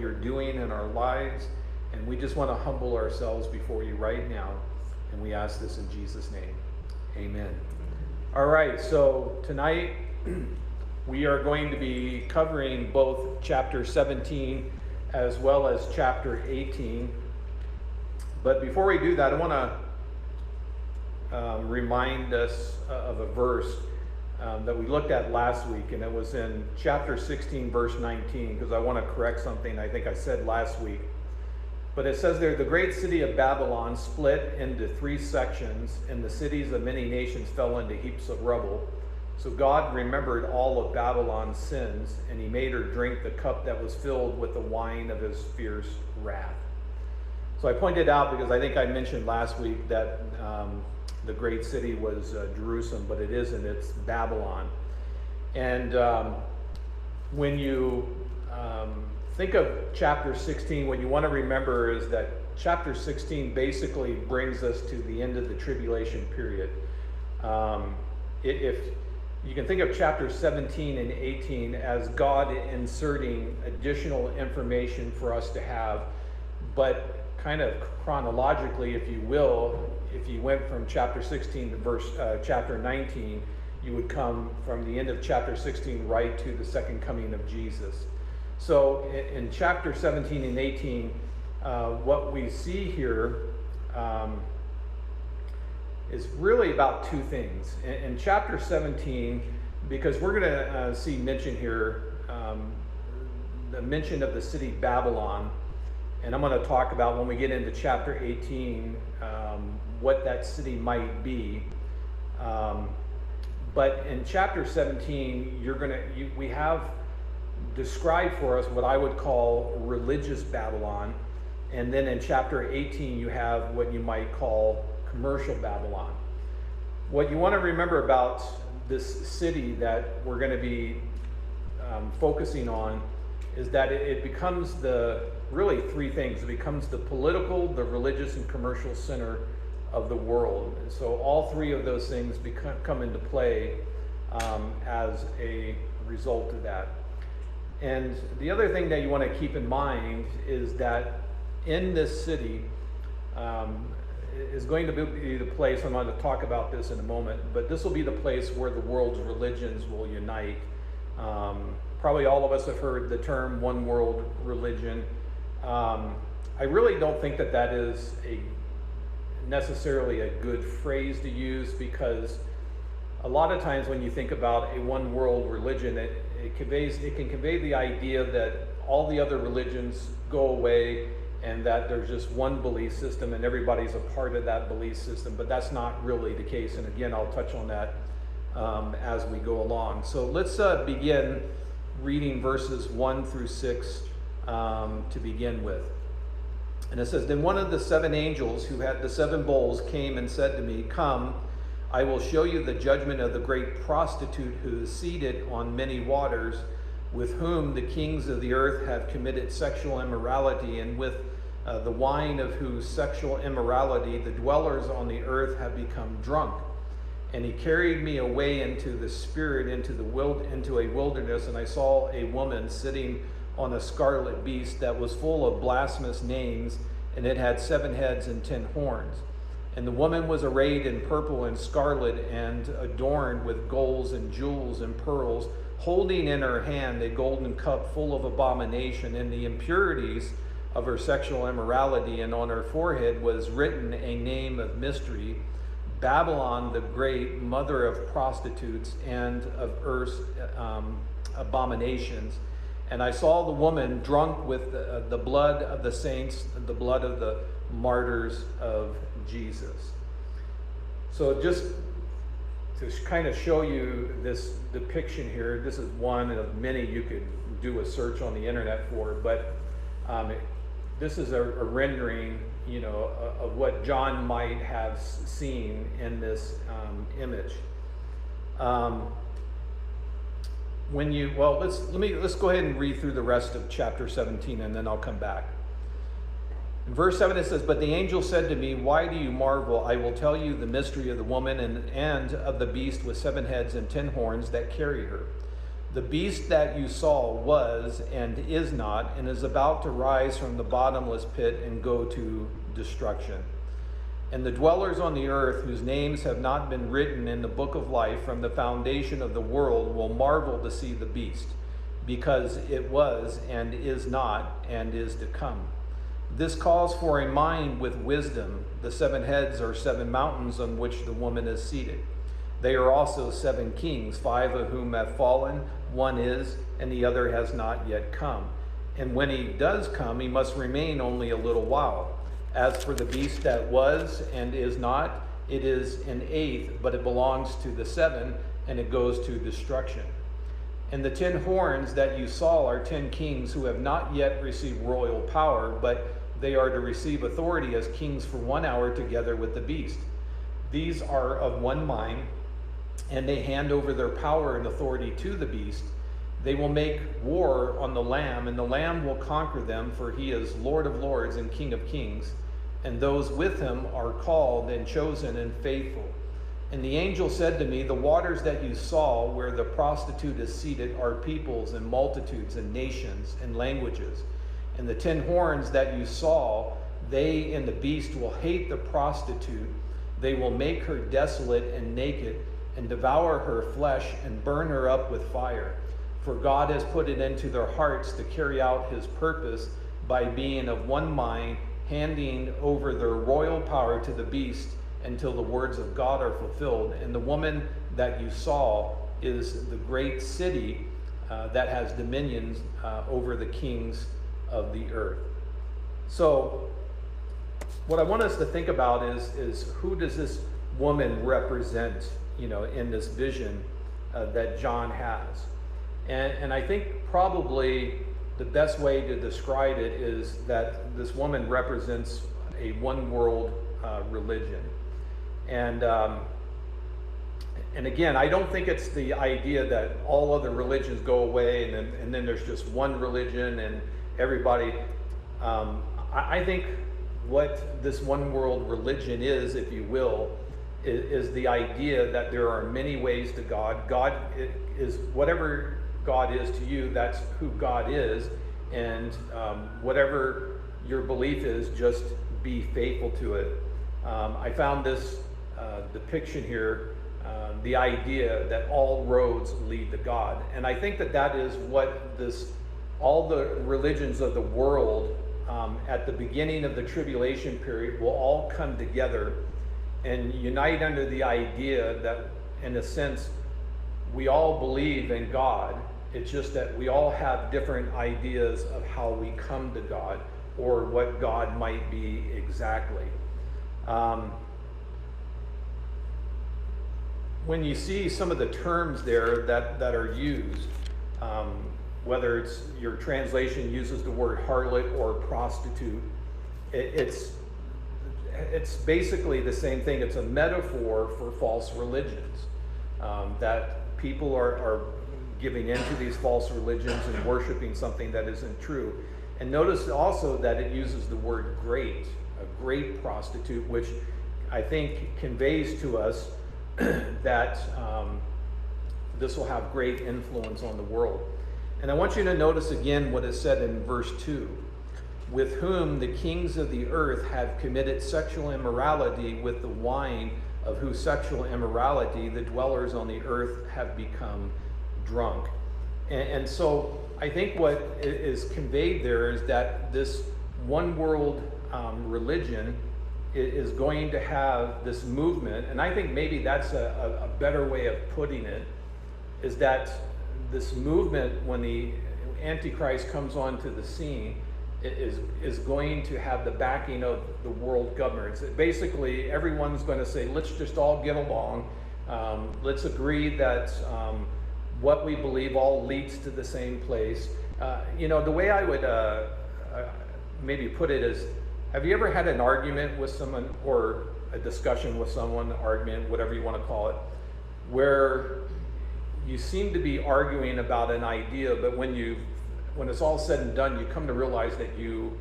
you're doing in our lives, and we just want to humble ourselves before you right now, and we ask this in Jesus' name. Amen. All right, so tonight we are going to be covering both chapter 17 as well as chapter 18. But before we do that, I want to remind us of a verse that we looked at last week, and it was in chapter 16, verse 19, because I want to correct something I think I said last week. But it says there, the great city of Babylon split into 3 sections, and the cities of many nations fell into heaps of rubble. So God remembered all of Babylon's sins, and he made her drink the cup that was filled with the wine of his fierce wrath. So I pointed out, because I think I mentioned last week that the great city was Jerusalem, but it isn't, it's Babylon. And when you think of chapter 16, what you want to remember is that chapter 16 basically brings us to the end of the tribulation period. If you can think of chapter 17 and 18 as God inserting additional information for us to have, but kind of chronologically, if you will, if you went from chapter 16 to chapter 19, you would come from the end of chapter 16 right to the second coming of Jesus. So in chapter 17 and 18, what we see here is really about 2 things. In chapter 17, because we're going to see mention here, the mention of the city Babylon, and I'm going to talk about when we get into chapter 18 what that city might be. But in chapter 17, we have described for us what I would call religious Babylon, and then in chapter 18 you have what you might call commercial Babylon. What you want to remember about this city that we're going to be focusing on is that it becomes really 3 things. It becomes the political, the religious, and commercial center of the world. And so all 3 of those things come into play as a result of that. And the other thing that you want to keep in mind is that in this city is going to be the place, I'm going to talk about this in a moment, but this will be the place where the world's religions will unite. Probably all of us have heard the term one world religion. I really don't think that is necessarily a good phrase to use, because a lot of times when you think about a one world religion, it can convey the idea that all the other religions go away and that there's just one belief system and everybody's a part of that belief system, but that's not really the case. And again, I'll touch on that as we go along. So let's begin reading verses 1 through 6 to begin with. And it says, Then one of the 7 angels who had the 7 bowls came and said to me, Come, I will show you the judgment of the great prostitute who is seated on many waters, with whom the kings of the earth have committed sexual immorality, and with the wine of whose sexual immorality the dwellers on the earth have become drunk. And he carried me away into the spirit, into a wilderness, and I saw a woman sitting on a scarlet beast that was full of blasphemous names, and it had 7 heads and 10 horns. And the woman was arrayed in purple and scarlet, and adorned with golds and jewels and pearls, holding in her hand a golden cup full of abomination and the impurities of her sexual immorality. And on her forehead was written a name of mystery, Babylon the Great, mother of prostitutes and of earth's abominations. And I saw the woman drunk with the blood of the saints, the blood of the martyrs of Jesus. So just to kind of show you this depiction here, this is one of many you could do a search on the internet for, but this is a rendering, of what John might have seen in this image. Let's go ahead and read through the rest of chapter 17, and then I'll come back. In verse 7 it says, But the angel said to me, Why do you marvel? I will tell you the mystery of the woman and of the beast with 7 heads and 10 horns that carry her. The beast that you saw was and is not, and is about to rise from the bottomless pit and go to destruction. And the dwellers on the earth, whose names have not been written in the book of life from the foundation of the world, will marvel to see the beast, because it was and is not and is to come. This calls for a mind with wisdom. The 7 heads are 7 mountains on which the woman is seated. They are also 7 kings, 5 of whom have fallen, 1 is, and the other has not yet come. And when he does come, he must remain only a little while. As for the beast that was and is not, it is an 8th, but it belongs to the 7, and it goes to destruction. And the 10 horns that you saw are 10 kings who have not yet received royal power, but they are to receive authority as kings for 1 hour together with the beast. These are of one mind, and they hand over their power and authority to the beast. They will make war on the Lamb, and the Lamb will conquer them, for he is Lord of lords and King of kings. And those with him are called and chosen and faithful. And the angel said to me, the waters that you saw where the prostitute is seated are peoples and multitudes and nations and languages. And the 10 horns that you saw, they and the beast will hate the prostitute. They will make her desolate and naked, and devour her flesh and burn her up with fire. For God has put it into their hearts to carry out his purpose by being of one mind, handing over their royal power to the beast until the words of God are fulfilled. And the woman that you saw is the great city that has dominions over the kings of the earth. So what I want us to think about is who does this woman represent, in this vision that John has. And I think probably the best way to describe it is that this woman represents a one world religion. And again, I don't think it's the idea that all other religions go away and then there's just one religion and everybody. I think what this one world religion is, if you will, is the idea that there are many ways to God. God is whatever God is to you, that's who God is. And whatever your belief is, just be faithful to it. I found this depiction here, the idea that all roads lead to God. And I think that is what all the religions of the world at the beginning of the tribulation period will all come together and unite under the idea that, in a sense, we all believe in God. It's just that we all have different ideas of how we come to God or what God might be exactly. When you see some of the terms there that are used, whether it's your translation uses the word harlot or prostitute, it's basically the same thing. It's a metaphor for false religions, that people are giving into these false religions and worshiping something that isn't true. And notice also that it uses the word great, a great prostitute, which I think conveys to us that this will have great influence on the world. And I want you to notice again what is said in verse 2. With whom the kings of the earth have committed sexual immorality, with the wine of whose sexual immorality the dwellers on the earth have become drunk. And so I think what is conveyed there is that this one world religion is going to have this movement, and I think maybe that's a better way of putting it, is that this movement, when the Antichrist comes onto the scene, is going to have the backing of the world governments. Basically, everyone's going to say, let's just all get along. Let's agree that what we believe all leads to the same place. The way I would maybe put it is, have you ever had an argument with someone, or a discussion with someone, argument, whatever you want to call it, where you seem to be arguing about an idea, but when it's all said and done, you come to realize that you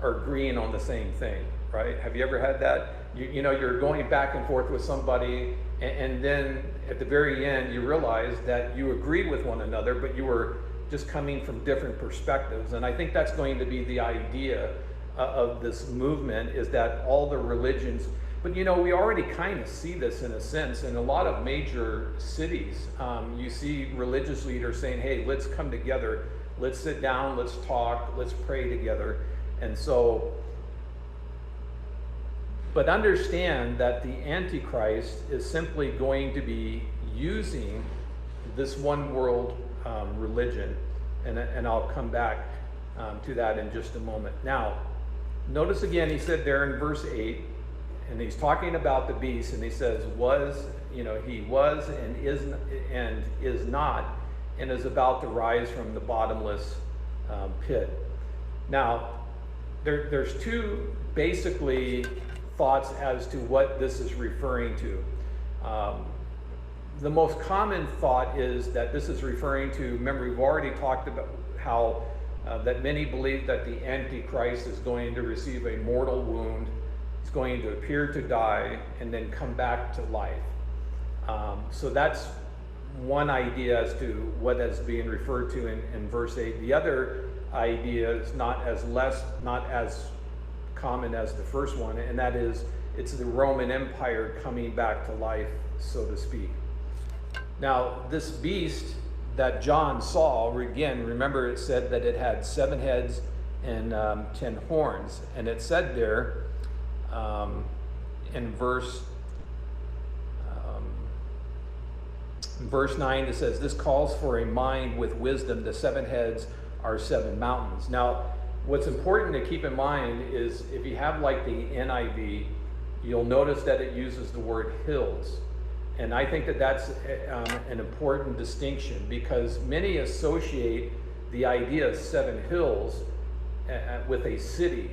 are agreeing on the same thing, right? Have you ever had that? You know, you're going back and forth with somebody, and then at the very end, you realize that you agreed with one another, but you were just coming from different perspectives. And I think that's going to be the idea of this movement, is that all the religions, but you know, we already kind of see this in a sense in a lot of major cities. You see religious leaders saying, hey, let's come together, let's sit down, let's talk, let's pray together. And so, but understand that the Antichrist is simply going to be using this one world religion, and I'll come back to that in just a moment. Now, notice again, he said there in verse 8, and he's talking about the beast, and he says, was, you know, he was and is not, and is about to rise from the bottomless pit. Now, there's two basically thoughts as to what this is referring to. The most common thought is that this is referring to, remember, we've already talked about how that many believe that the Antichrist is going to receive a mortal wound, he's going to appear to die, and then come back to life. So that's one idea as to what is being referred to in verse 8. The other idea is not as common as the first one, and that is it's the Roman Empire coming back to life, so to speak. Now, this beast that John saw, again, remember it said that it had 7 heads and 10 horns, and it said there in verse 9, it says, this calls for a mind with wisdom. The 7 heads are 7 mountains. Now, what's important to keep in mind is if you have like the NIV, you'll notice that it uses the word hills. And I think that that's an important distinction, because many associate the idea of 7 hills with a city.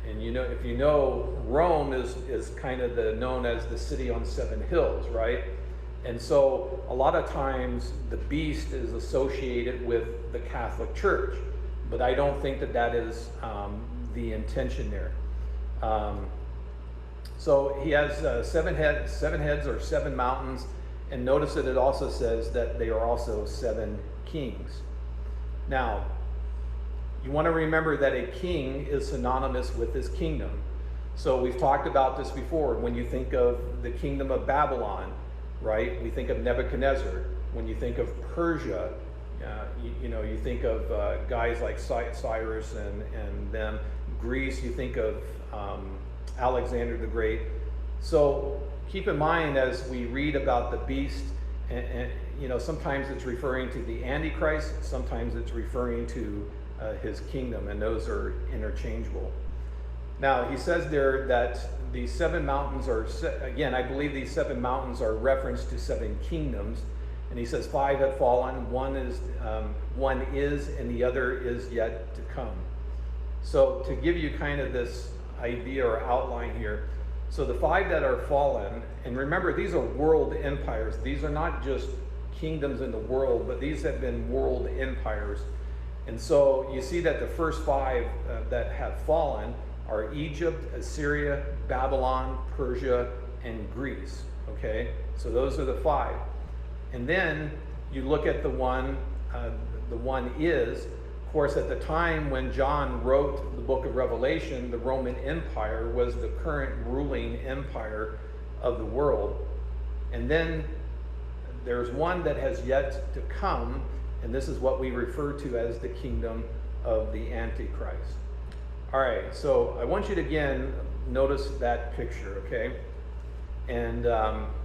And you know, if you know, Rome is kind of known as the city on 7 hills, right? And so a lot of times the beast is associated with the Catholic Church, but I don't think that that is the intention there. So he has 7 heads or 7 mountains, and notice that it also says that they are also 7 kings. Now, you want to remember that a king is synonymous with his kingdom. So we've talked about this before. When you think of the kingdom of Babylon, right, we think of Nebuchadnezzar. When you think of Persia, you think of guys like Cyrus and them. Greece, you think of Alexander the Great. So keep in mind as we read about the beast, and sometimes it's referring to the Antichrist, sometimes it's referring to his kingdom, and those are interchangeable. Now, he says there that these 7 mountains are, again, I believe these 7 mountains are reference to 7 kingdoms. And he says 5 have fallen, one is, and the other is yet to come. So to give you kind of this idea or outline here, so the 5 that are fallen, and remember, these are world empires. These are not just kingdoms in the world, but these have been world empires. And so you see that the first 5 that have fallen are Egypt, Assyria, Babylon, Persia, and Greece. Okay, so those are the 5. And then you look at the one is, of course, at the time when John wrote the book of Revelation, the Roman Empire was the current ruling empire of the world. And then there's one that has yet to come, and this is what we refer to as the kingdom of the Antichrist. All right, so I want you to again notice that picture, okay? And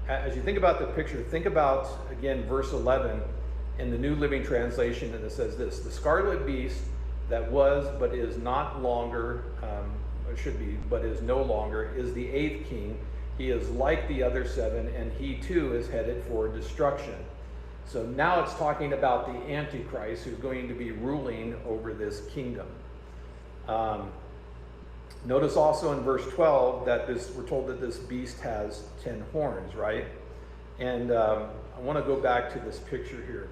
as you think about the picture, think about, again, verse 11 in the New Living Translation, and it says this: the scarlet beast that was but is not longer, should be, but is no longer, is the 8th king. He is like the other 7, and he too is headed for destruction. So now it's talking about the Antichrist, who's going to be ruling over this kingdom. Notice also in verse 12 that we're told that this beast has 10 horns, right? And I want to go back to this picture here.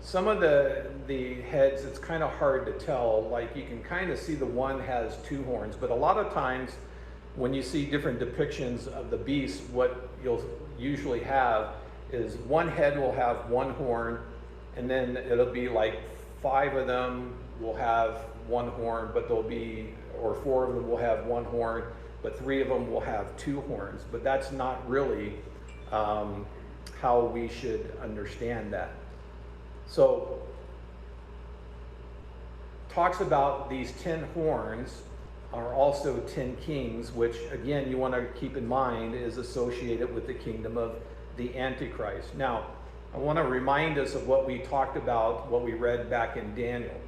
some of the heads, it's kind of hard to tell. Like, you can kind of see the one has two horns, but a lot of times when you see different depictions of the beast, what you'll usually have is one head will have one horn, and then it'll be like 5 of them will have one horn, but there'll be, or 4 of them will have one horn, but 3 of them will have 2 horns. But that's not really how we should understand that. So, talks about these 10 horns are also 10 kings, which again you want to keep in mind is associated with the kingdom of the Antichrist. Now, I want to remind us of what we talked about, what we read back in Daniel.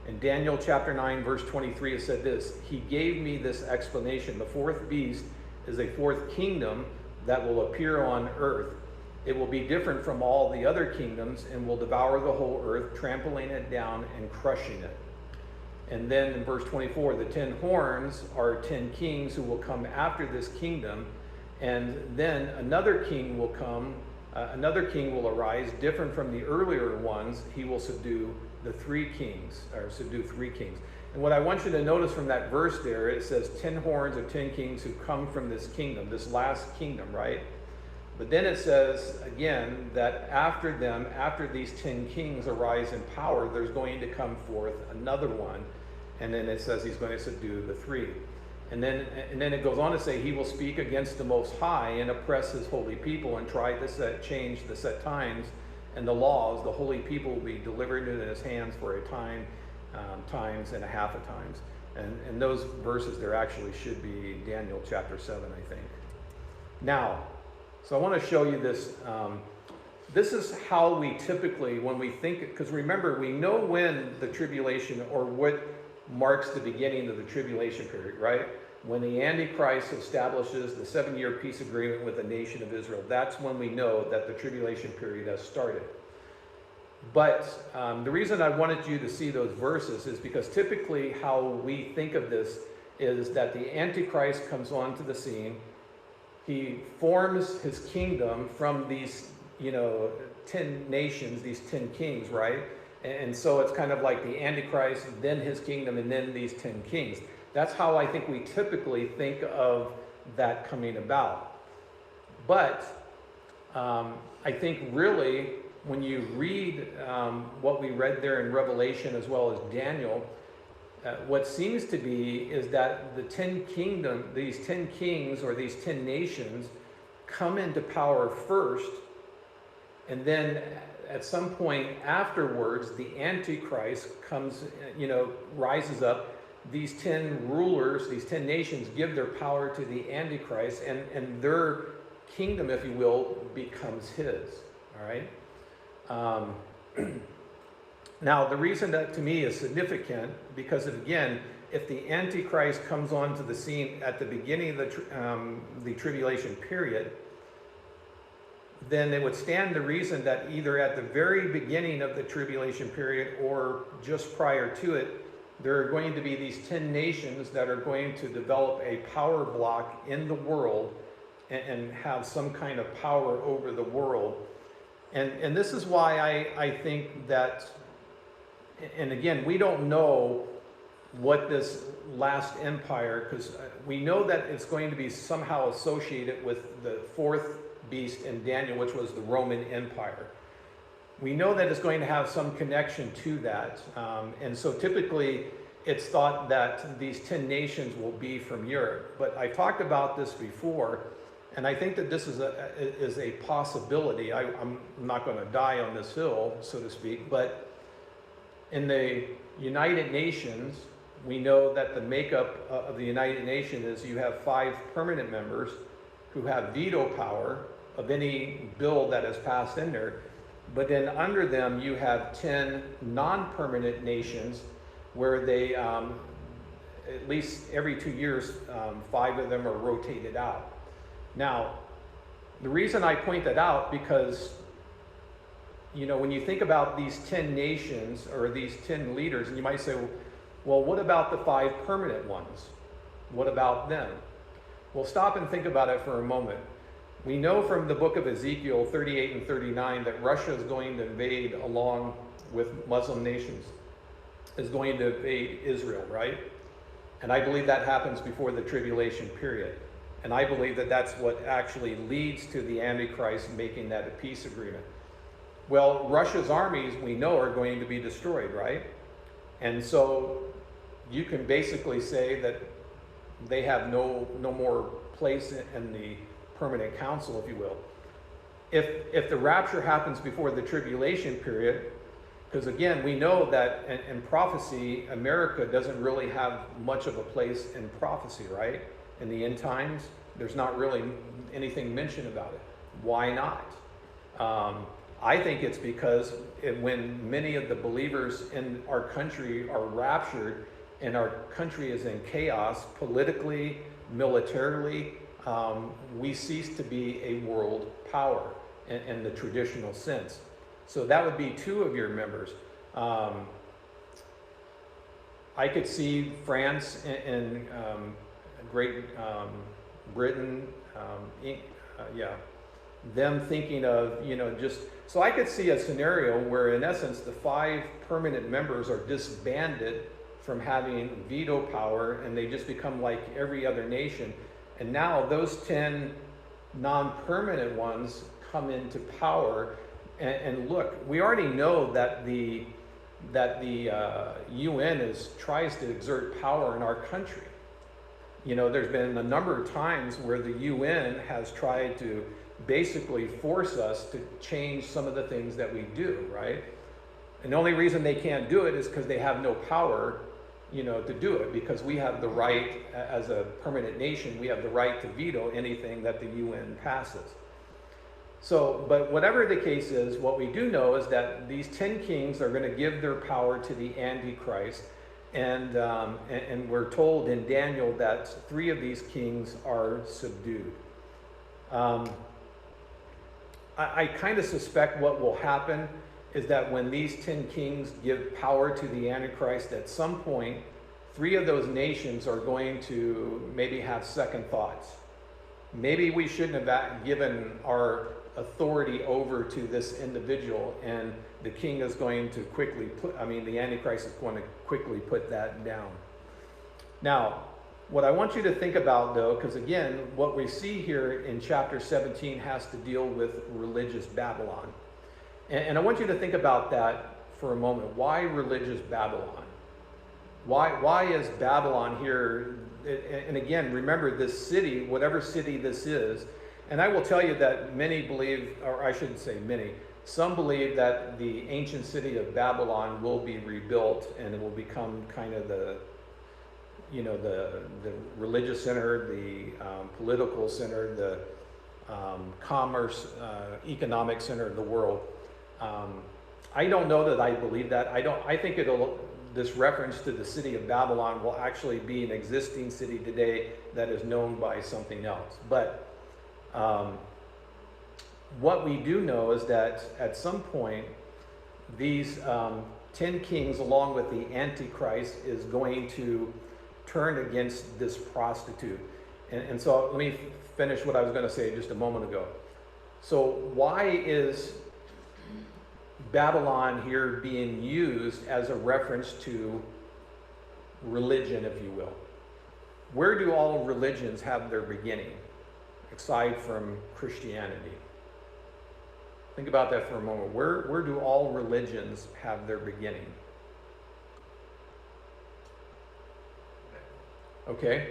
In Daniel chapter 9, verse 23, it said this: "He gave me this explanation. The 4th beast is a 4th kingdom that will appear on earth. It will be different from all the other kingdoms and will devour the whole earth, trampling it down and crushing it." And then in verse 24, the 10 horns are 10 kings who will come after this kingdom. And then another king will come, another king will arise, different from the earlier ones. He will subdue the 3 kings, or subdue 3 kings. And what I want you to notice from that verse there, it says 10 horns or 10 kings who come from this kingdom, this last kingdom, right? But then it says again that after them, after these 10 kings arise in power, there's going to come forth another one. And then it says he's going to subdue the 3. And then it goes on to say he will speak against the Most High and oppress his holy people and try to change the set times and the laws. The holy people will be delivered into his hands for a time, times and a half of times. And those verses there actually should be Daniel chapter 7, I think. Now, so I want to show you this. This is how we typically, when we think, because remember, we know when the tribulation, or what marks the beginning of the tribulation period, right? When the Antichrist establishes the 7-year peace agreement with the nation of Israel. That's when we know that the tribulation period has started. But the reason I wanted you to see those verses is because typically how we think of this is that the Antichrist comes onto the scene. He forms his kingdom from these, 10 nations, these 10 kings, right? And so it's kind of like the Antichrist, then his kingdom, and then these 10 kings. That's how I think we typically think of that coming about. But I think really, when you read what we read there in Revelation as well as Daniel, what seems to be is that the 10 kingdom, these 10 kings or these 10 nations come into power first, and then at some point afterwards, the Antichrist comes, rises up. These 10 rulers, these 10 nations give their power to the Antichrist, and their kingdom, if you will, becomes his. All right? Now, the reason that to me is significant, because again, if the Antichrist comes onto the scene at the beginning of the tribulation period, then it would stand the reason that either at the very beginning of the tribulation period or just prior to it, there are going to be these 10 nations that are going to develop a power block in the world and have some kind of power over the world. And this is why I think that, and again, we don't know what this last empire, because we know that it's going to be somehow associated with the 4th beast in Daniel, which was the Roman Empire. We know that it's going to have some connection to that. And so typically it's thought that these 10 nations will be from Europe. But I talked about this before, and I think that this is a possibility. I'm not going to die on this hill, so to speak, but in the United Nations, we know that the makeup of the United Nations is you have 5 permanent members who have veto power of any bill that is passed in there. But then under them, you have 10 non-permanent nations where they, at least every 2 years, 5 of them are rotated out. Now, the reason I point that out, because, when you think about these 10 nations or these 10 leaders, and you might say, well, what about the 5 permanent ones? What about them? Well, stop and think about it for a moment. We know from the book of Ezekiel 38 and 39 that Russia is going to invade, along with Muslim nations, is going to invade Israel, right? And I believe that happens before the tribulation period. And I believe that that's what actually leads to the Antichrist making that a peace agreement. Well, Russia's armies, we know, are going to be destroyed, right? And so you can basically say that they have no more place in the permanent council, if you will. If the rapture happens before the tribulation period, because again, we know that in prophecy, America doesn't really have much of a place in prophecy, right? In the end times, there's not really anything mentioned about it. Why not? I think it's because when many of the believers in our country are raptured and our country is in chaos, politically, militarily, we cease to be a world power in the traditional sense. So that would be two of your members. I could see France and Great Britain, them thinking of, just, so I could see a scenario where in essence the 5 permanent members are disbanded from having veto power and they just become like every other nation. And now those 10 non-permanent ones come into power. And look, we already know that the UN tries to exert power in our country. There's been a number of times where the UN has tried to basically force us to change some of the things that we do, right? And the only reason they can't do it is because they have no power, to do it, because we have the right, as a permanent nation, we have the right to veto anything that the UN passes. So, but whatever the case is, what we do know is that these 10 kings are going to give their power to the Antichrist. And we're told in Daniel that 3 of these kings are subdued. I kind of suspect what will happen is that when these 10 kings give power to the Antichrist, at some point, 3 of those nations are going to maybe have second thoughts. Maybe we shouldn't have given our authority over to this individual, and the king is going to the Antichrist is going to quickly put that down. Now, what I want you to think about, though, because again, what we see here in chapter 17 has to deal with religious Babylon. And I want you to think about that for a moment. Why religious Babylon? Why is Babylon here? And again, remember this city, whatever city this is, and I will tell you that many believe, or I shouldn't say many, some believe that the ancient city of Babylon will be rebuilt and it will become kind of the religious center, the political center, the commerce, economic center of the world. I don't know that I believe that. I think this reference to the city of Babylon will actually be an existing city today that is known by something else. But what we do know is that at some point, these 10 kings, along with the Antichrist, is going to turn against this prostitute. And so let me finish what I was going to say just a moment ago. So why is Babylon here being used as a reference to religion, if you will? Where do all religions have their beginning, aside from Christianity? Think about that for a moment. Where do all religions have their beginning? Okay,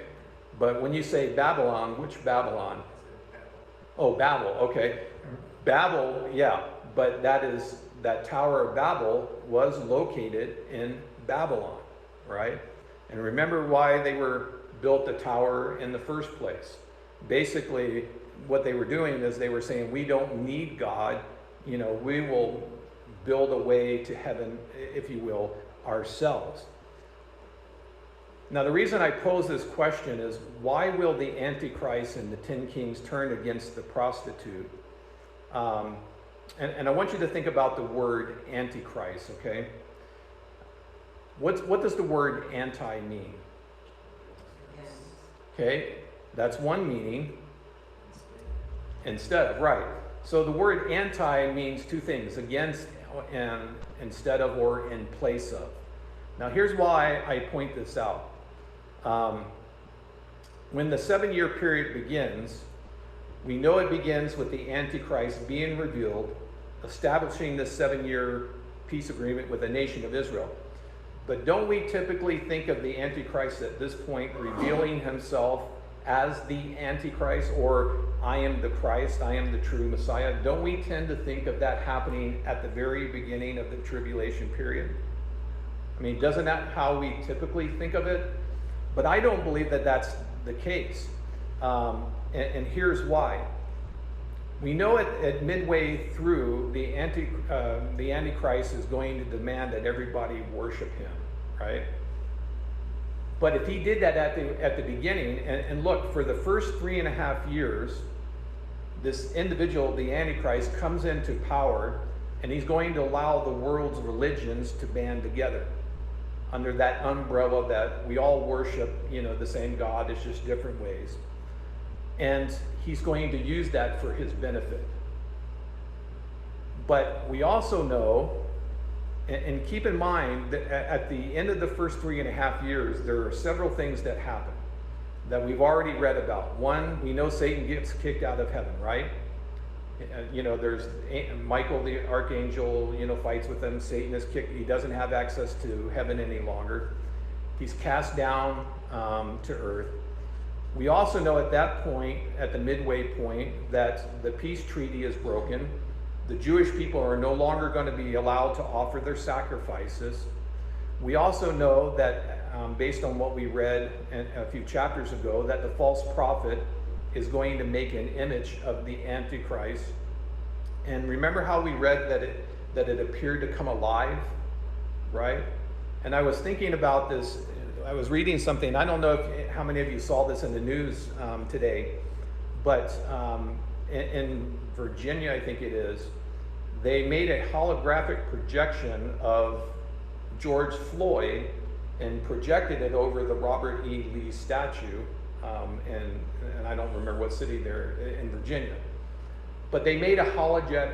but when you say Babylon, which Babylon? Oh, Babel, okay. Babel, yeah, but that Tower of Babel was located in Babylon, right? And remember why they built the tower in the first place. Basically, what they were doing is they were saying, we don't need God, we will build a way to heaven, if you will, ourselves. Now, the reason I pose this question is, why will the Antichrist and the 10 kings turn against the prostitute? And I want you to think about the word Antichrist, okay? What does the word anti mean? Okay, that's one meaning. Instead of, right. So the word anti means two things: against and instead of, or in place of. Now here's why I point this out. When the 7-year period begins, we know it begins with the Antichrist being revealed, establishing this 7-year peace agreement with the nation of Israel. But don't we typically think of the Antichrist at this point revealing himself as the Antichrist, or I am the Christ, I am the true Messiah? Don't we tend to think of that happening at the very beginning of the tribulation period? I mean, doesn't that how we typically think of it? But I don't believe that that's the case. And here's why. We know at midway through, the Antichrist is going to demand that everybody worship him, right? But if he did that at the beginning, and look, for the first 3.5 years, this individual, the Antichrist, comes into power, and he's going to allow the world's religions to band together under that umbrella that we all worship, the same God, it's just different ways. And he's going to use that for his benefit. But we also know, and keep in mind that at the end of the first 3.5 years, there are several things that happen that we've already read about. One, we know Satan gets kicked out of heaven, right? There's Michael the archangel, fights with him. Satan is kicked. He doesn't have access to heaven any longer. He's cast down to earth. We also know at that point, at the midway point, that the peace treaty is broken. The Jewish people are no longer going to be allowed to offer their sacrifices. We also know that, based on what we read a few chapters ago, that the false prophet is going to make an image of the Antichrist. And remember how we read that it appeared to come alive, right? And I was thinking about this. I was reading something. I don't know how many of you saw this in the news today, but in Virginia, I think it is, they made a holographic projection of George Floyd and projected it over the Robert E. Lee statue, and I don't remember what city they're in Virginia. But they made a hologram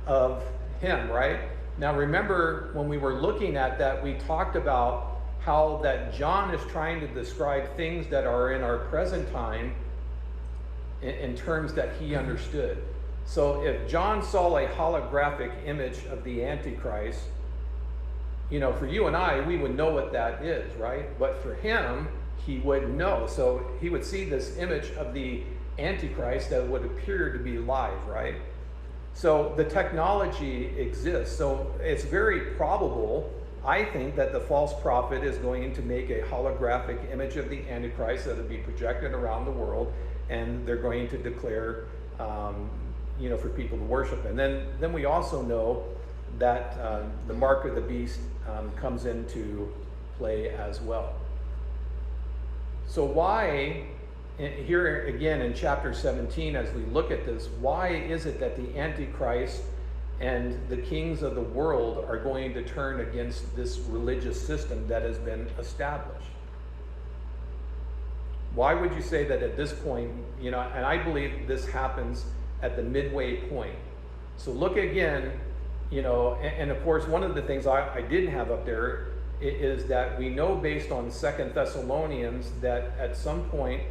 of him, right? Now remember, when we were looking at that, we talked about how that John is trying to describe things that are in our present time in terms that he understood. So if John saw a holographic image of the Antichrist, for you and I, we would know what that is, right? But for him, he wouldn't know. So he would see this image of the Antichrist that would appear to be live, right? So the technology exists. So it's very probable, I think, that the false prophet is going to make a holographic image of the Antichrist that will be projected around the world, and they're going to declare, for people to worship. And then we also know that the mark of the beast comes into play as well. So why, here again in chapter 17, as we look at this, why is it that the Antichrist and the kings of the world are going to turn against this religious system that has been established? Why would you say that at this point, and I believe this happens at the midway point. So look again, and of course, one of the things I didn't have up there is that we know, based on 2 Thessalonians, that at some point,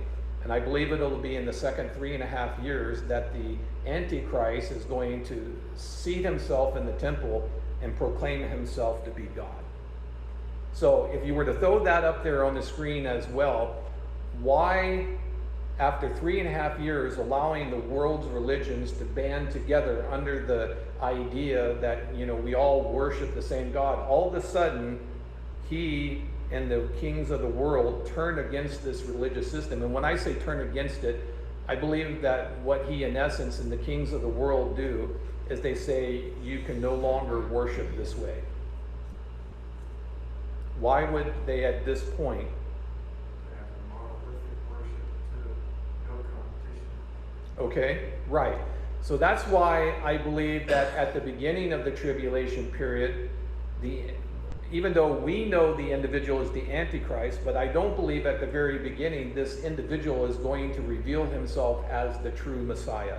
and I believe it'll be in the second 3.5 years, that the Antichrist is going to seat himself in the temple and proclaim himself to be God. So if you were to throw that up there on the screen as well, why, after 3.5 years, allowing the world's religions to band together under the idea that, we all worship the same God, all of a sudden, he and the kings of the world turn against this religious system? And when I say turn against it, I believe that what he, in essence, and the kings of the world do is they say, you can no longer worship this way. Why would they at this point? Okay, right. So that's why I believe that at the beginning of the tribulation period, the even though we know the individual is the Antichrist, but I don't believe at the very beginning this individual is going to reveal himself as the true Messiah.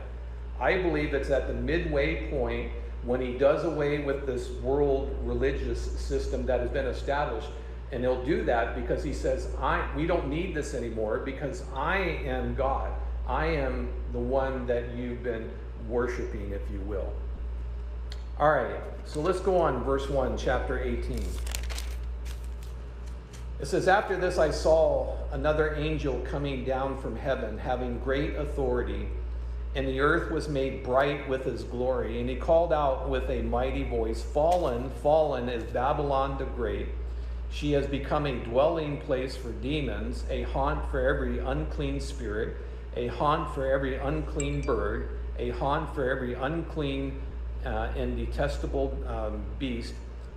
I believe it's at the midway point when he does away with this world religious system that has been established. And he'll do that because he says, we don't need this anymore because I am God. I am the one that you've been worshiping, if you will. All right, so let's go on, verse 1, chapter 18. It says, after this I saw another angel coming down from heaven, having great authority, and the earth was made bright with his glory. And he called out with a mighty voice, fallen, fallen is Babylon the Great. She has become a dwelling place for demons, a haunt for every unclean spirit, a haunt for every unclean bird, a haunt for every unclean and detestable beast.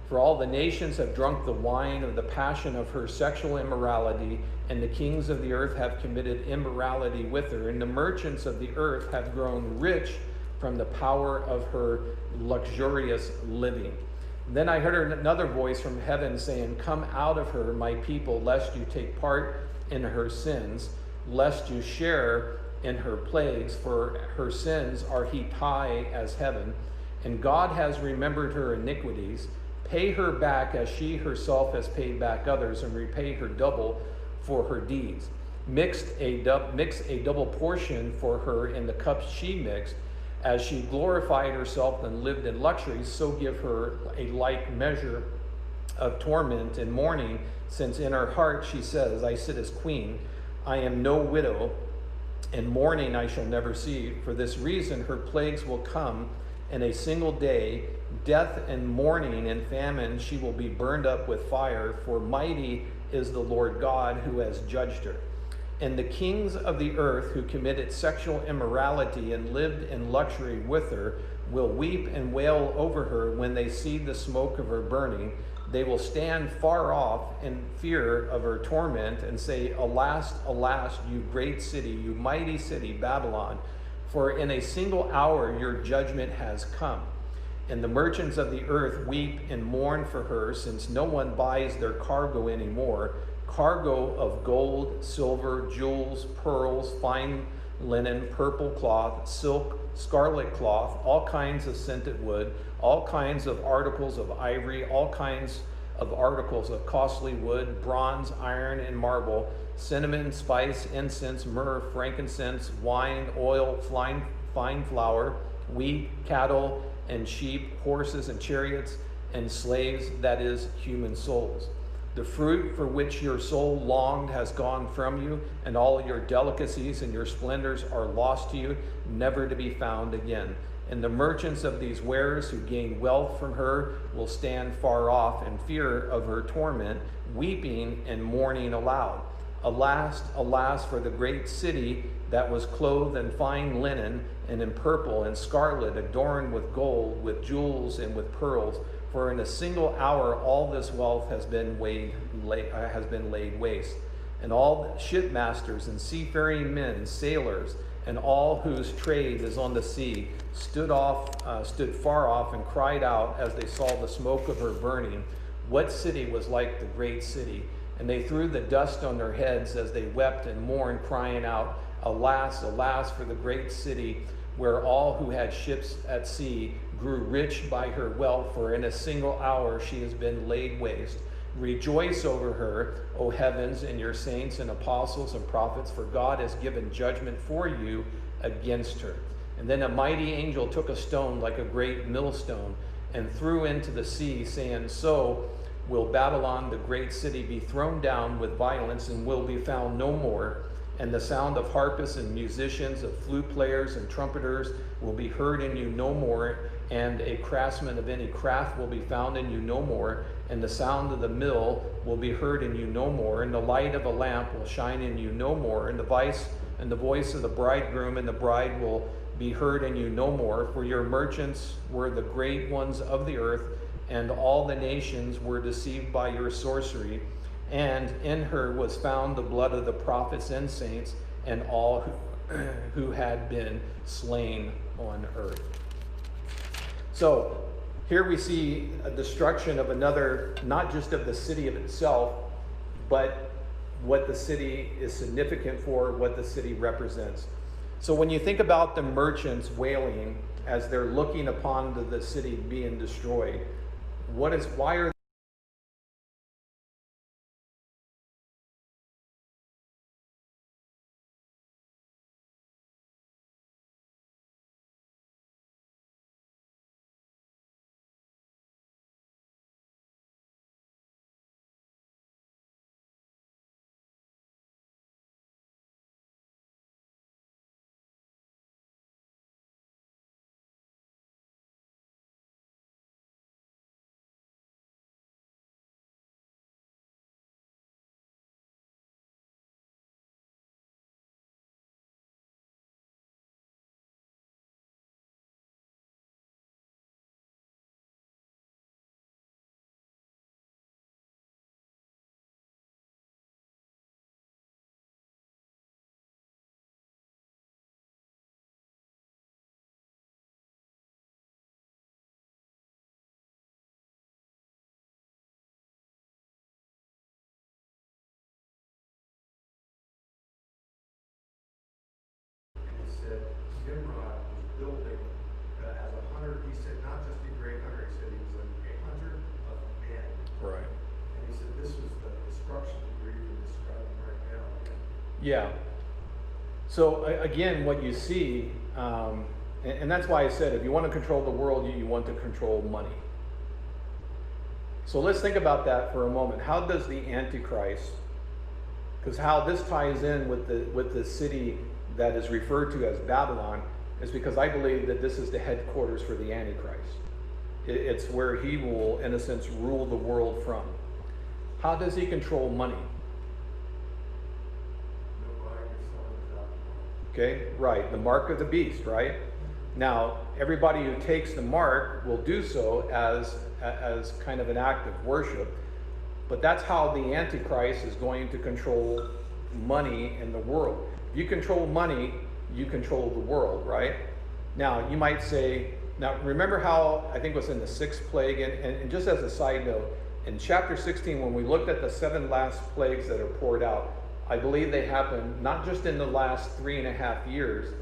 For all the nations have drunk the wine of the passion of her sexual immorality, and the kings of the earth have committed immorality with her, and the merchants of the earth have grown rich from the power of her luxurious living. Then I heard another voice from heaven saying, come out of her, my people, lest you take part in her sins, lest you share in her plagues, for her sins are heaped high as heaven, and God has remembered her iniquities. Pay her back as she herself has paid back others, and repay her double for her deeds. Mix a double portion for her in the cups she mixed. As she glorified herself and lived in luxury, so give her a like measure of torment and mourning, since in her heart she says, I sit as queen, I am no widow, and mourning I shall never see. For this reason her plagues will come in a single day, death and mourning and famine. She will be burned up with fire, for mighty is the Lord God who has judged her. And the kings of the earth who committed sexual immorality and lived in luxury with her will weep and wail over her when they see the smoke of her burning. They will stand far off in fear of her torment and say, alas, alas, you great city, you mighty city, Babylon, for in a single hour your judgment has come. And the merchants of the earth weep and mourn for her, since no one buys their cargo anymore, cargo of gold, silver, jewels, pearls, fine linen, purple cloth, silk, scarlet cloth, all kinds of scented wood, all kinds of articles of ivory, all kinds of articles of costly wood, bronze, iron, and marble, cinnamon, spice, incense, myrrh, frankincense, wine, oil, fine flour, wheat, cattle, and sheep, horses and chariots, and slaves, that is, human souls. The fruit for which your soul longed has gone from you, and all your delicacies and your splendors are lost to you, never to be found again. And the merchants of these wares who gain wealth from her will stand far off in fear of her torment, weeping and mourning aloud. Alas, alas, for the great city that was clothed in fine linen and in purple and scarlet, adorned with gold, with jewels, and with pearls. For in a single hour all this wealth has been laid waste. And all shipmasters and seafaring men, sailors, and all whose trade is on the sea, stood far off and cried out as they saw the smoke of her burning, what city was like the great city? And they threw the dust on their heads as they wept and mourned, crying out, alas, alas, for the great city, where all who had ships at sea grew rich by her wealth, for in a single hour she has been laid waste. Rejoice over her, O heavens, and your saints and apostles and prophets, for God has given judgment for you against her. And then a mighty angel took a stone like a great millstone and threw into the sea, saying, so will Babylon, the great city, be thrown down with violence and will be found no more. And the sound of harpists and musicians, of flute players and trumpeters will be heard in you no more, and a craftsman of any craft will be found in you no more, and the sound of the mill will be heard in you no more, and the light of a lamp will shine in you no more, and the voice of the bridegroom and the bride will be heard in you no more, for your merchants were the great ones of the earth, and all the nations were deceived by your sorcery. And in her was found the blood of the prophets and saints, and all who had been slain on earth. So here we see a destruction of another, not just of the city of itself, but what the city is significant for, what the city represents. So when you think about the merchants wailing as they're looking upon the city being destroyed, why are said Nimrod was building as a hunter. He said not just a great hunter, he said he was a hunter of men. right? And he said this was the destruction that we're even describing right now. Yeah. So again, what you see, and that's why I said if you want to control the world, you want to control money. So let's think about that for a moment. How does the Antichrist, because how this ties in with the city that is referred to as Babylon, is because I believe that this is the headquarters for the Antichrist. It's where he will, in a sense, rule the world from. How does he control money? Okay, right, the mark of the beast, right? Now, everybody who takes the mark will do so as kind of an act of worship, but that's how the Antichrist is going to control money in the world. If you control money, you control the world, right? Now, you might say, now remember how, I think it was in the sixth plague, and just as a side note, in chapter 16, when we looked at the 7 last plagues that are poured out, I believe they happened not just in the last 3.5 years,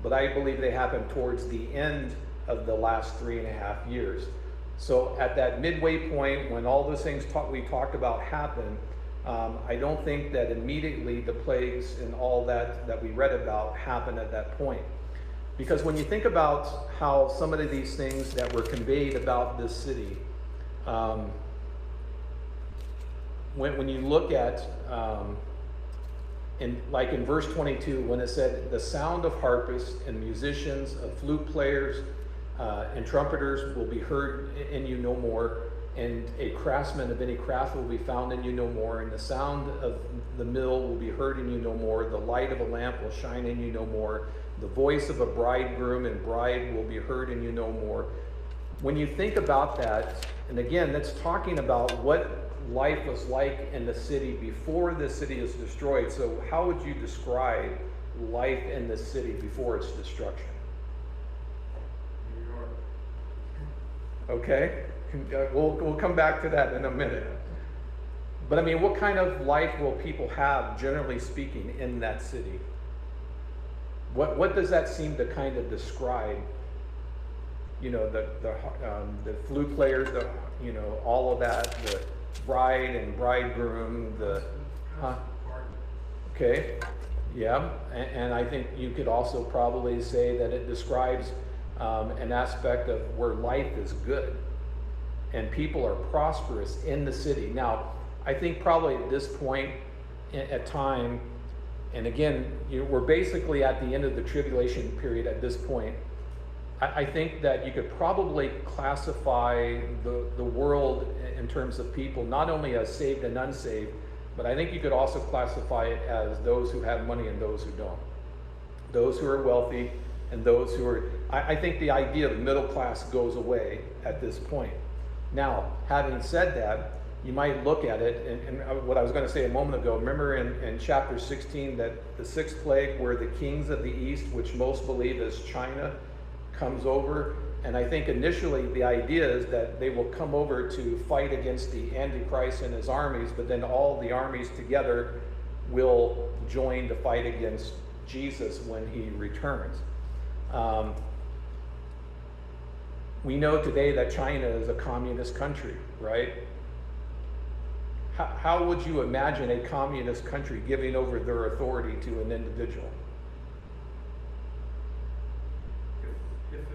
but I believe they happened towards the end of the last 3.5 years. So at that midway point, when all those things we talked about happened, I don't think that immediately the plagues and all that we read about happened at that point. Because when you think about how some of these things that were conveyed about this city, when you look at, like in verse 22, when it said, the sound of harpists and musicians, of flute players and trumpeters will be heard in you no more, and a craftsman of any craft will be found in you no more, and the sound of the mill will be heard in you no more, the light of a lamp will shine in you no more, the voice of a bridegroom and bride will be heard in you no more. When you think about that, and again, that's talking about what life was like in the city before the city is destroyed. So how would you describe life in the city before its destruction? New York. Okay, we'll come back to that in a minute. But I mean, what kind of life will people have, generally speaking, in that city? What does that seem to kind of describe? You know, the flute players, all of that, the bride and bridegroom, okay, yeah, and I think you could also probably say that it describes an aspect of where life is good and people are prosperous in the city. Now, I think probably at this point at time, and again, we're basically at the end of the tribulation period at this point. I think that you could probably classify the world in terms of people, not only as saved and unsaved, but I think you could also classify it as those who have money and those who don't. Those who are wealthy and those who are, I think the idea of middle class goes away at this point. Now, having said that, you might look at it, and what I was going to say a moment ago, remember in chapter 16 that the 6th plague where the kings of the east, which most believe is China, comes over And I think initially the idea is that they will come over to fight against the Antichrist and his armies, but then all the armies together will join to fight against Jesus when he returns. We know today that China is a communist country, right? How would you imagine a communist country giving over their authority to an individual? If it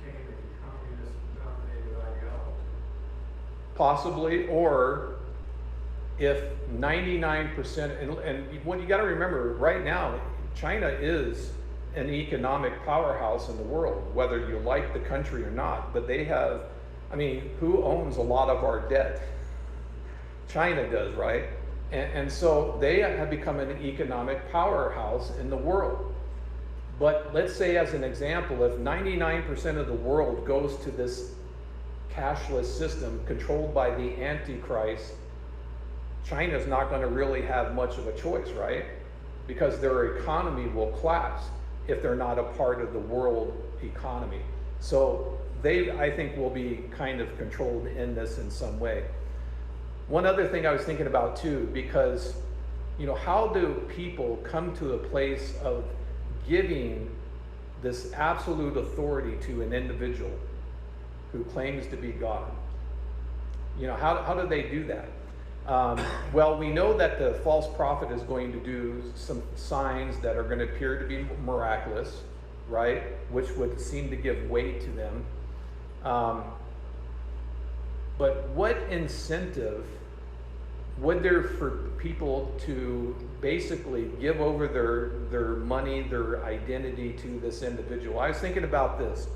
became a communist-dominated ideology. Possibly, or if 99%, and what you got to remember right now, China is an economic powerhouse in the world, whether you like the country or not. But they have, I mean, who owns a lot of our debt? China does, right? And so they have become an economic powerhouse in the world. But let's say, as an example, if 99% of the world goes to this cashless system controlled by the Antichrist, China's not going to really have much of a choice, right? Because their economy will collapse if they're not a part of the world economy. So they, I think, will be kind of controlled in this in some way. One other thing I was thinking about too, because, you know, how do people come to a place of giving this absolute authority to an individual who claims to be God? You know, how do they do that? Well, we know that the false prophet is going to do some signs that are going to appear to be miraculous, right? Which would seem to give weight to them. But what incentive would there for people to basically give over their money, their identity to this individual? I was thinking about this.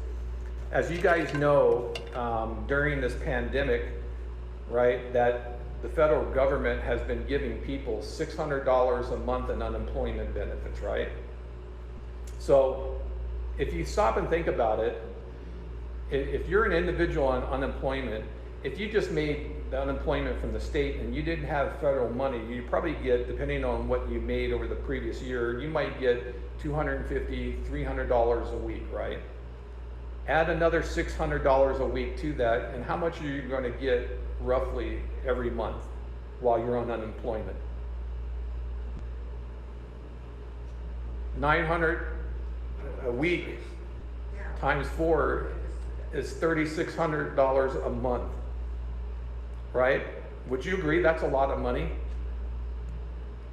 As you guys know, during this pandemic, right, that the federal government has been giving people $600 a month in unemployment benefits, right? So if you stop and think about it, if you're an individual on unemployment, if you just made the unemployment from the state and you didn't have federal money, you probably get, depending on what you made over the previous year, you might get $250, $300 a week, right? Add another $600 a week to that, and how much are you going to get roughly every month while you're on unemployment? $900 a week times 4 is $3,600 a month, right? Would you agree that's a lot of money?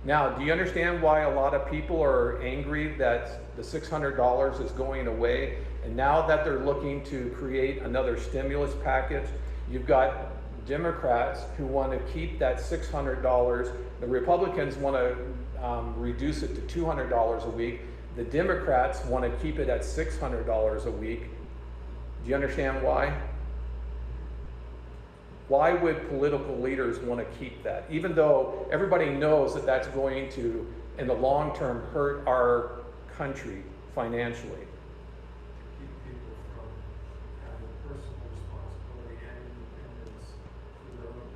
Now, do you understand why a lot of people are angry that the $600 is going away? And now that they're looking to create another stimulus package, you've got Democrats who want to keep that $600. The Republicans want to reduce it to $200 a week. The Democrats want to keep it at $600 a week. Do you understand why? Why would political leaders want to keep that? Even though everybody knows that that's going to, in the long term, hurt our country financially. Keep people from having personal responsibility and independence for their own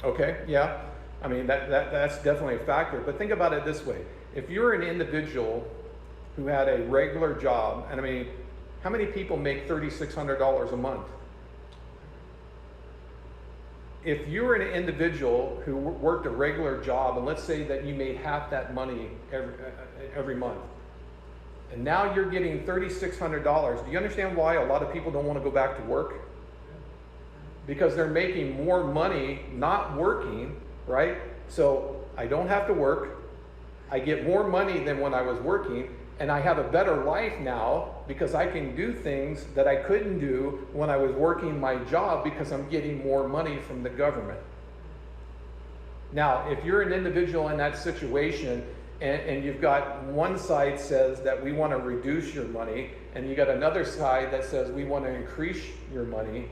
labor. Okay, yeah. I mean, that's definitely a factor. But think about it this way. If you're an individual who had a regular job, and I mean, how many people make $3,600 a month? If you were an individual who worked a regular job, and let's say that you made half that money every month, and now you're getting $3,600, do you understand why a lot of people don't want to go back to work? Because they're making more money not working, right? So I don't have to work. I get more money than when I was working, and I have a better life now because I can do things that I couldn't do when I was working my job because I'm getting more money from the government. Now, if you're an individual in that situation and you've got one side says that we want to reduce your money, and you got another side that says we want to increase your money,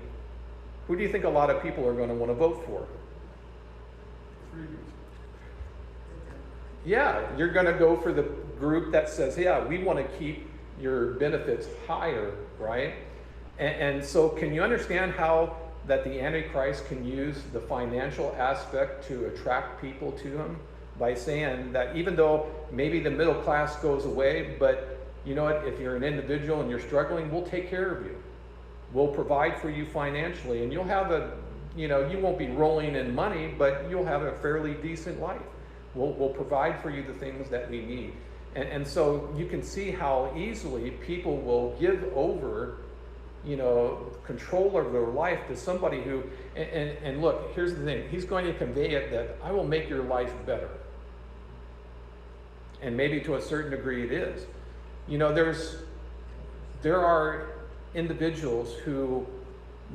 who do you think a lot of people are going to want to vote for? Yeah, you're going to go for the group that says, yeah, we want to keep your benefits higher, right? And so can you understand how that the Antichrist can use the financial aspect to attract people to him by saying that even though maybe the middle class goes away, but you know what, if you're an individual and you're struggling, we'll take care of you. We'll provide for you financially, and you'll have you won't be rolling in money, but you'll have a fairly decent life. We'll provide for you the things that we need. And so you can see how easily people will give over, control of their life to somebody who, and look, here's the thing, he's going to convey it that I will make your life better. And maybe to a certain degree it is. There are individuals who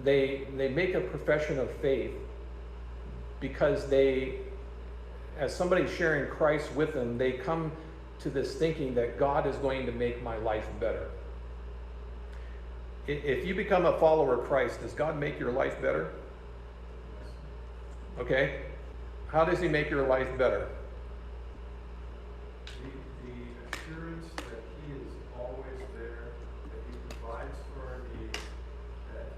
they make a profession of faith because as somebody sharing Christ with them, they come to this thinking that God is going to make my life better. If you become a follower of Christ, does God make your life better? Okay. How does he make your life better? The assurance that he is always there, that he provides for our needs, that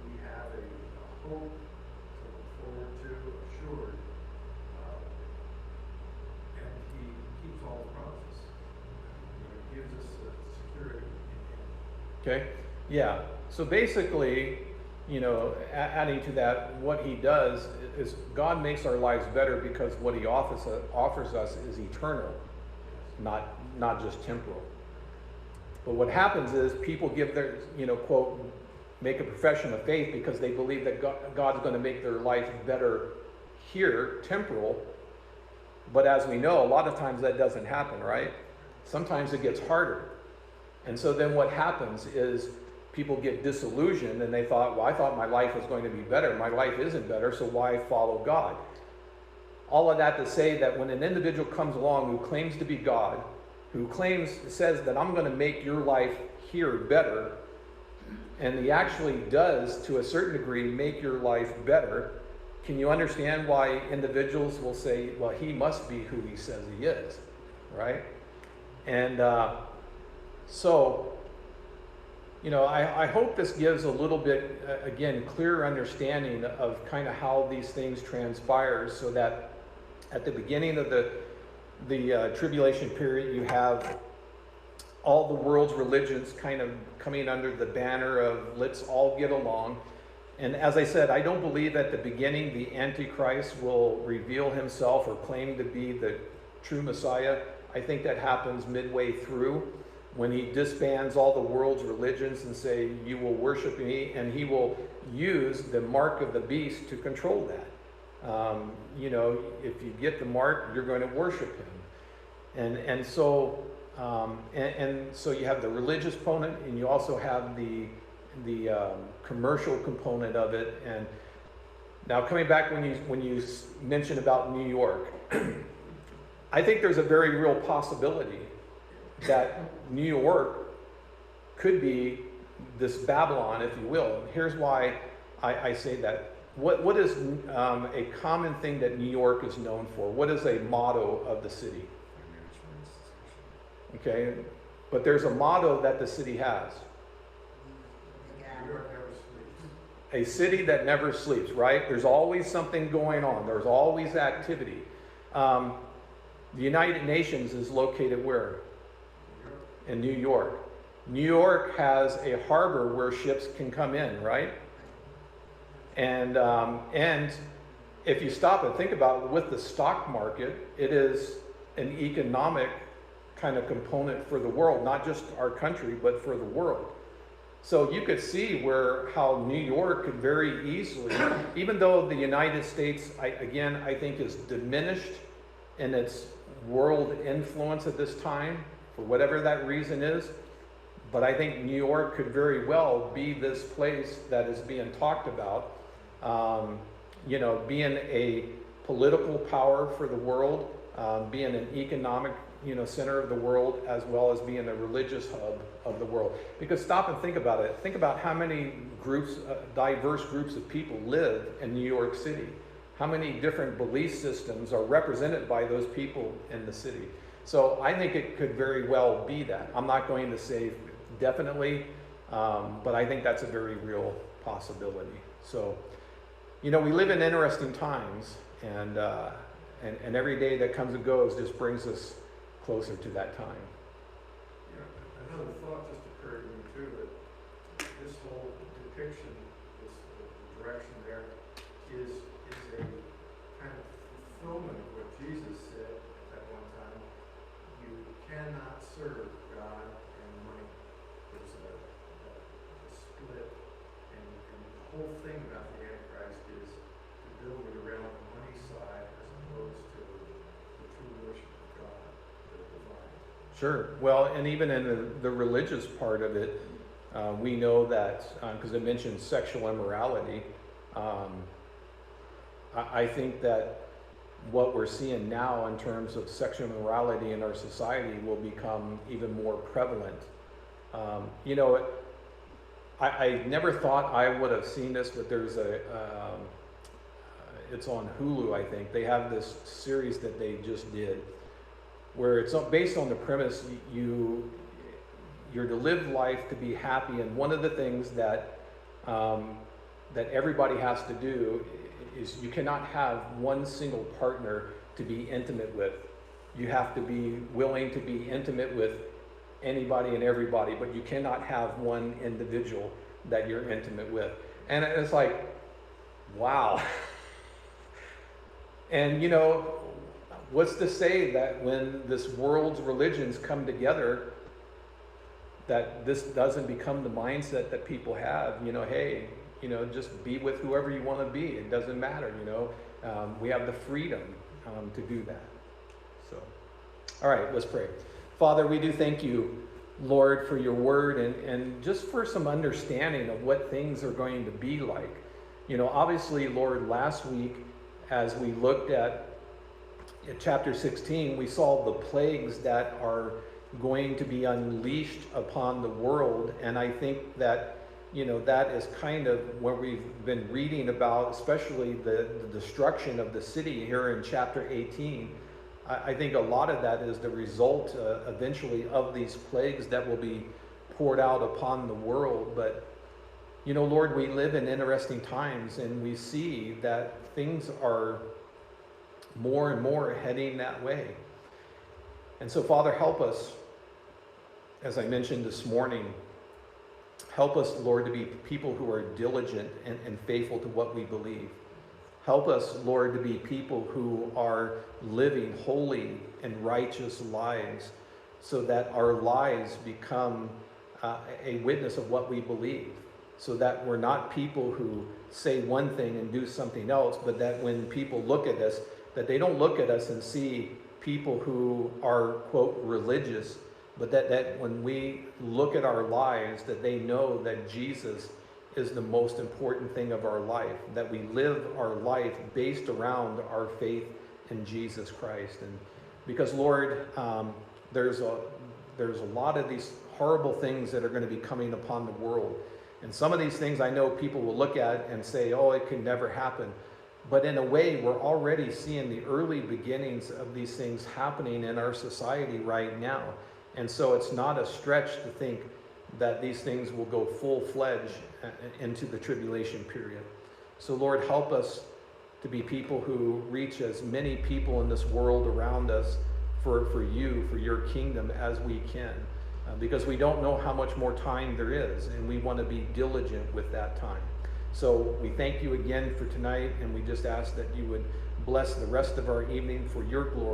we have a hope to look forward to, assured, and he keeps all the promises. He gives us security in him. Okay. Yeah. So basically, adding to that, what he does is God makes our lives better because what he offers us is eternal, not just temporal. But what happens is people give their, quote, make a profession of faith because they believe that God's going to make their life better here, temporal. But as we know, a lot of times that doesn't happen, right? Sometimes it gets harder. And so then what happens is people get disillusioned and they thought, well, I thought my life was going to be better. My life isn't better, so why follow God? All of that to say that when an individual comes along who claims to be God, who says that I'm going to make your life here better, and he actually does, to a certain degree, make your life better, can you understand why individuals will say, well, he must be who he says he is, right? And I hope this gives a little bit, again, clearer understanding of kind of how these things transpire, so that at the beginning of the tribulation period, you have all the world's religions kind of coming under the banner of let's all get along. And as I said, I don't believe at the beginning the Antichrist will reveal himself or claim to be the true Messiah. I think that happens midway through, when he disbands all the world's religions and say, you will worship me, and he will use the mark of the beast to control that. If you get the mark, you're going to worship him. And so you have the religious component, and you also have the commercial component of it. And now coming back when you mentioned about New York, I think there's a very real possibility that New York could be this Babylon, if you will. Here's why I say that. What is a common thing that New York is known for? What is a motto of the city? Okay, but there's a motto that the city has. New York never sleeps. A city that never sleeps, right? There's always something going on. There's always activity. The United Nations is located where? In New York. New York has a harbor where ships can come in, right? And if you stop and think about it, with the stock market, it is an economic kind of component for the world, not just our country, but for the world. So you could see how New York could very easily, even though the United States, I think is diminished in its world influence at this time, for whatever that reason is, but I think New York could very well be this place that is being talked about, being a political power for the world, being an economic, center of the world, as well as being a religious hub of the world. Because stop and think about it. Think about how many groups, diverse groups of people live in New York City. How many different belief systems are represented by those people in the city. So I think it could very well be that. I'm not going to say definitely, but I think that's a very real possibility. So, we live in interesting times, and every day that comes and goes just brings us closer to that time. Yeah, another thought just occurred to me too, that this whole depiction, this direction there, is a kind of fulfillment of what Jesus said at one time. You cannot serve God and money. There's a split, and the whole thing about the Antichrist is to build it around the money side as opposed to the true worship of God, the divine. Sure. Well, and even in the religious part of it, we know that, because it mentions sexual immorality, I think that what we're seeing now in terms of sexual immorality in our society will become even more prevalent. You know, I never thought I would have seen this, but there's it's on Hulu, I think. They have this series that they just did, where it's based on the premise you're to live life to be happy, and one of the things that that everybody has to do is you cannot have one single partner to be intimate with. You have to be willing to be intimate with anybody and everybody, but you cannot have one individual that you're intimate with. And it's like, wow. And you know, what's to say that when this world's religions come together, that this doesn't become the mindset that people have? You know, hey, you know, just be with whoever you want to be. It doesn't matter, you know. We have the freedom to do that. So, all right, let's pray. Father, we do thank you, Lord, for your word and just for some understanding of what things are going to be like. You know, obviously, Lord, last week, as we looked at chapter 16, we saw the plagues that are going to be unleashed upon the world. And I think that, you know, that is kind of what we've been reading about, especially the destruction of the city here in chapter 18. I think a lot of that is the result eventually of these plagues that will be poured out upon the world. But, you know, Lord, we live in interesting times, and we see that things are more and more heading that way. And so, Father, help us, as I mentioned this morning, help us, Lord, to be people who are diligent and faithful to what we believe. Help us, Lord, to be people who are living holy and righteous lives, so that our lives become a witness of what we believe, so that we're not people who say one thing and do something else, but that when people look at us, that they don't look at us and see people who are, quote, religious, but that when we look at our lives, that they know that Jesus is the most important thing of our life, that we live our life based around our faith in Jesus Christ. And because, Lord, there's a lot of these horrible things that are going to be coming upon the world. And some of these things I know people will look at and say, oh, it could never happen. But in a way, we're already seeing the early beginnings of these things happening in our society right now. And so it's not a stretch to think that these things will go full-fledged into the tribulation period. So, Lord, help us to be people who reach as many people in this world around us for you, for your kingdom, as we can. Because we don't know how much more time there is, and we want to be diligent with that time. So we thank you again for tonight, and we just ask that you would bless the rest of our evening for your glory.